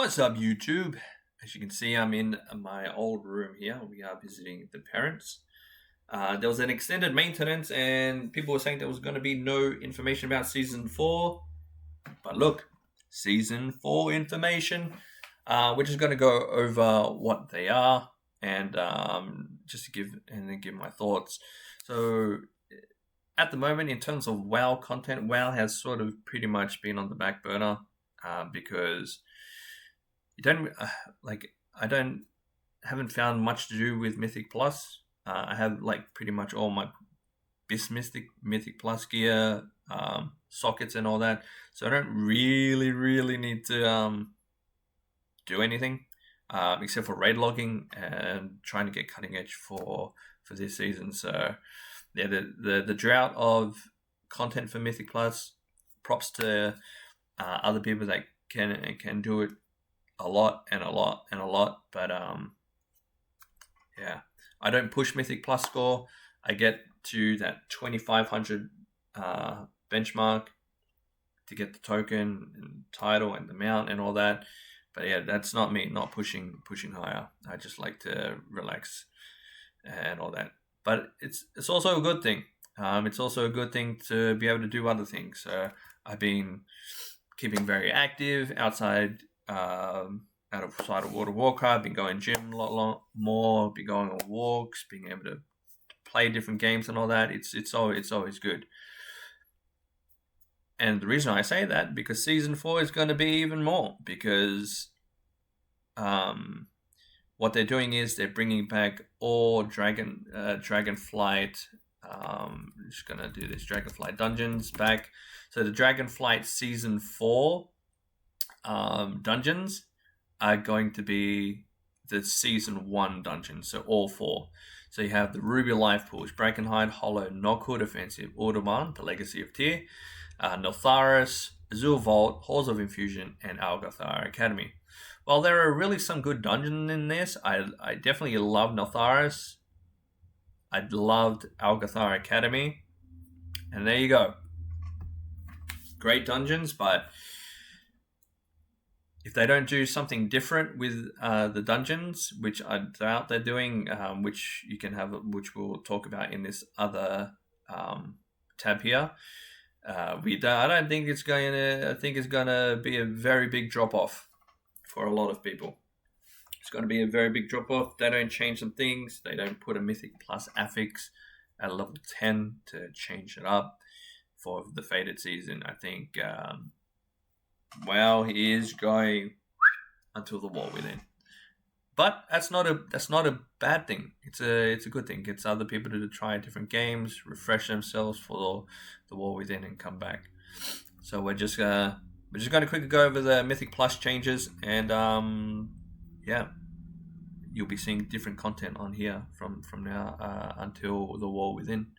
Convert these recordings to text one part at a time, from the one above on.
What's up, YouTube? As you can see, I'm in my old room here. We are visiting the parents. There was an extended maintenance and people were saying there was going to be no information about Season 4. But look, Season 4 information. We're just going to go over what they are and just to give my thoughts. So at the moment, in terms of WoW content, WoW has sort of pretty much been on the back burner because you don't haven't found much to do with Mythic Plus. I have pretty much all my Mythic Plus gear, sockets and all that, so I don't really need to do anything except for raid logging and trying to get cutting edge for this season. So yeah, the drought of content for Mythic Plus, props to other people that can do it a lot, but yeah, I don't push Mythic Plus score. I get to that 2500 benchmark to get the token and title and the mount and all that. But yeah, that's not me, not pushing higher. I just like to relax and all that. But it's also a good thing. It's also a good thing to be able to do other things. So I've been keeping very active outside of World of Warcraft, been going gym a lot more, been going on walks, being able to play different games and all that. It's always good. And the reason I say that, because Season 4 is going to be even more, because what they're doing is they're bringing back all Dragonflight. I'm just going to do this Dragonflight dungeons back. So the Dragonflight Season 4 dungeons are going to be the Season 1 dungeons, so all 4. So you have the Ruby Life Pools, Brakenhide, Hollow, Knockwood Offensive, Audemars, the Legacy of Tyr, Notharis, Azul Vault, Halls of Infusion, and Algathar Academy. While there are really some good dungeons in this, I definitely love Notharis. I loved Algathar Academy. And there you go. Great dungeons, but if they don't do something different with the dungeons, which I doubt they're doing, which we'll talk about in this other tab here, I think it's gonna be a very big drop off for a lot of people. It's going to be a very big drop off. They don't change some things. They don't put a Mythic Plus affix at level 10 to change it up for the Fated season. I think he is going until the War Within. But that's not a bad thing. It's a good thing. Gets other people to try different games, refresh themselves for the War Within, and come back. So we're just going to quickly go over the Mythic Plus changes, and yeah, you'll be seeing different content on here from now until the War Within.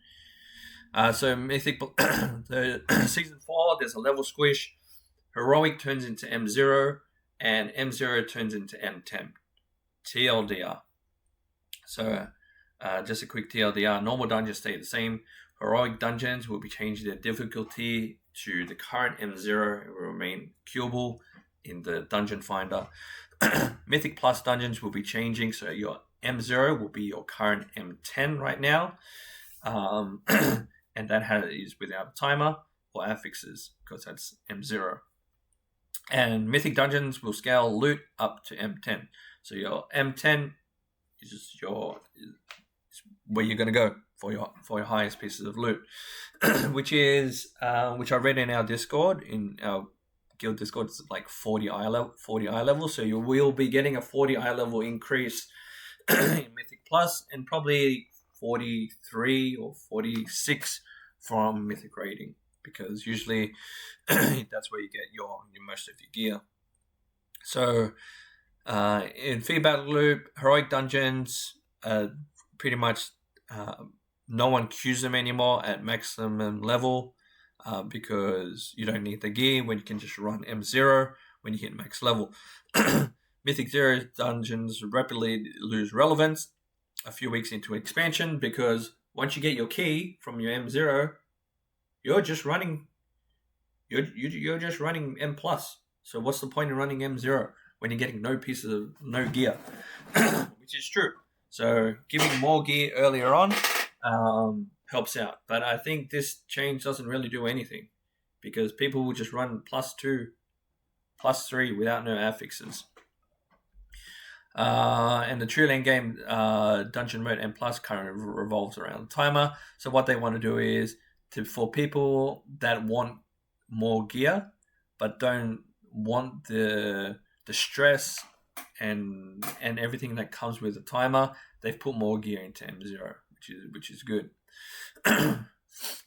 So Mythic, the Season 4, there's a level squish. Heroic turns into M0, and M0 turns into M10. TLDR. So just a quick TLDR. Normal dungeons stay the same. Heroic dungeons will be changing their difficulty to the current M0. It will remain queuable in the dungeon finder. Mythic Plus dungeons will be changing, so your M0 will be your current M10 right now. And that is without a timer or affixes, because that's M0. And Mythic dungeons will scale loot up to M10. So your M10 is just where you're going to go for your highest pieces of loot, which I read in our Discord, in our guild Discord. It's like 40 eye level. So you will be getting a 40 eye level increase in Mythic Plus, and probably 43 or 46 from Mythic rating, because usually that's where you get your most of your gear. So in feedback loop, heroic dungeons, pretty much no one queues them anymore at maximum level, because you don't need the gear when you can just run M0 when you hit max level. Mythic Zero dungeons rapidly lose relevance a few weeks into expansion, because once you get your key from your M0, you're just running M+. So what's the point in running M0? when you're getting no gear, which is true. So giving more gear earlier on helps out. But I think this change doesn't really do anything because people will just run +2, +3 without no affixes. And the True Lane game dungeon mode M+ currently revolves around the timer. So what they want to do is for people that want more gear but don't want the stress and everything that comes with the timer, they've put more gear into M0, which is good.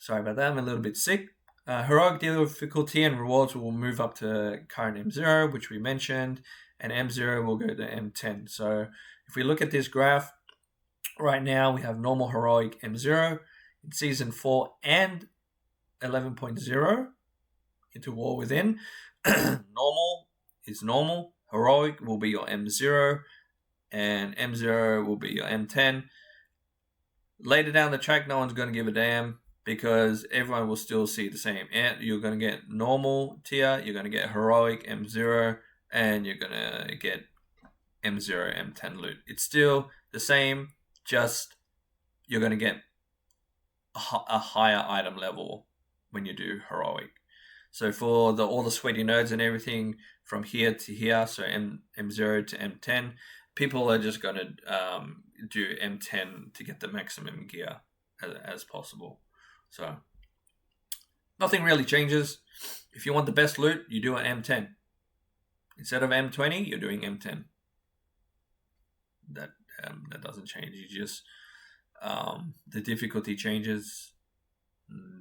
Sorry about that, I'm a little bit sick. Heroic difficulty and rewards will move up to current M0, which we mentioned, and M0 will go to M10. So if we look at this graph, right now we have normal, heroic, M0 in Season 4 and 11.0 into War Within. Normal is normal, heroic will be your M0, and M0 will be your M10. Later down the track, no one's going to give a damn because everyone will still see the same. And you're going to get normal tier, you're going to get heroic M0, and you're going to get M0, M10 loot. It's still the same, just you're going to get a higher item level when you do heroic. So for all the sweaty nerds and everything from here to here, so M0 to M10, people are just going to do M10 to get the maximum gear as possible. So nothing really changes. If you want the best loot, you do an M10. Instead of M20, you're doing M10. That doesn't change. You just the difficulty changes.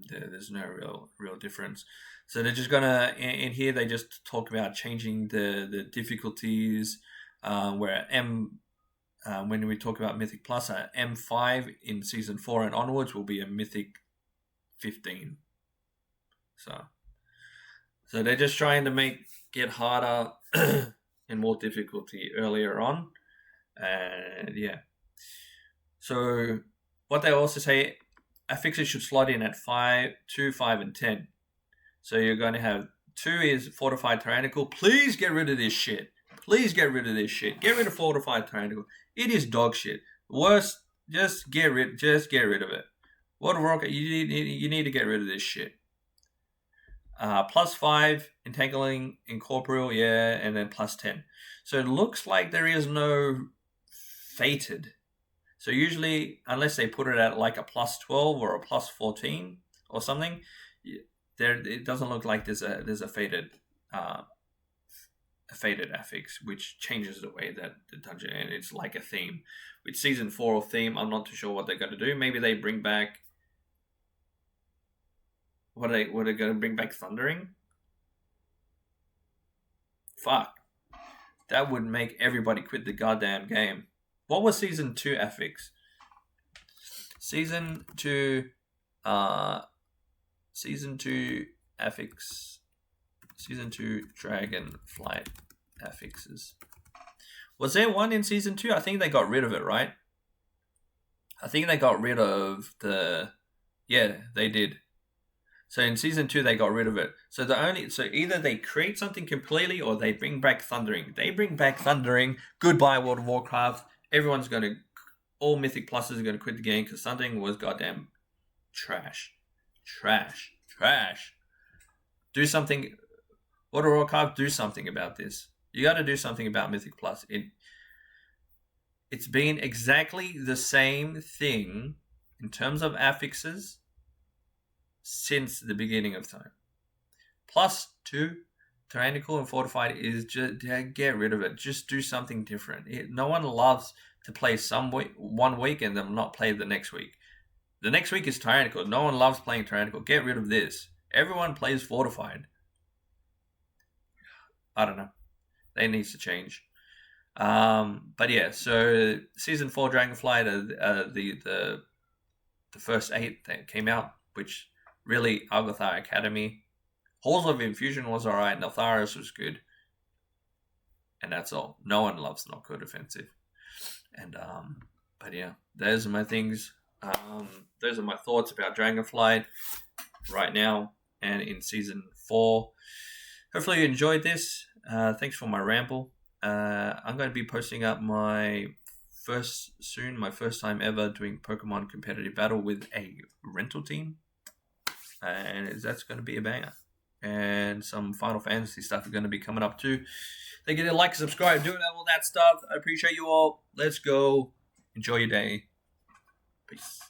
There's no real difference. So they're just gonna in here. They just talk about changing the difficulties. Where when we talk about Mythic Plus, M5 in Season 4 and onwards will be a Mythic 15. So they're just trying to get harder and more difficulty earlier on. And yeah. So what they also say, affixes should slot in at 5, 2, 5, and 10. So you're going to have 2 is Fortified Tyrannical. Please get rid of this shit. Please get rid of this shit. Get rid of Fortified Tyrannical. It is dog shit. Worst, just get rid of it. World of Warcraft, you need to get rid of this shit. +5, Entangling, Incorporeal, yeah, and then +10. So it looks like there is no Fated. So usually, unless they put it at like a +12 or a +14 or something, it doesn't look like there's a Fated affix, which changes the way that the dungeon, and it's like a theme. With Season 4 theme, I'm not too sure what they're going to do. Maybe they bring back what are they going to bring back? Thundering? Fuck. That would make everybody quit the goddamn game. What was Season 2 affix? Season 2 affix. Season 2 Dragonflight affixes. Was there one in Season 2? I think they got rid of it, right? I think they got rid of yeah, they did. So in Season 2 they got rid of it. So either they create something completely or they bring back Thundering. They bring back Thundering. Goodbye World of Warcraft. All Mythic Pluses are going to quit the game because Thundering was goddamn trash. Do something. World of Warcraft, do something about this. You got to do something about Mythic Plus. It's been exactly the same thing in terms of affixes since the beginning of time. +2, Tyrannical and Fortified is just get rid of it. Just do something different. No one loves to play one week and then not play the next week. The next week is Tyrannical. No one loves playing Tyrannical. Get rid of this. Everyone plays Fortified. I don't know. They need to change. But yeah, so Season 4 Dragonflight, the first 8 that came out, which really Algothar Academy. Halls of Infusion was alright, Neltharis was good. And that's all. No one loves Knockcode Offensive. And but yeah, those are my things. Those are my thoughts about Dragonflight right now and in Season 4. Hopefully you enjoyed this. Thanks for my ramble. I'm going to be posting up my first time ever doing Pokemon competitive battle with a rental team, and that's going to be a banger. And some Final Fantasy stuff is going to be coming up too. They get a like, subscribe, doing all that stuff. I appreciate you all. Let's go. Enjoy your day. Peace.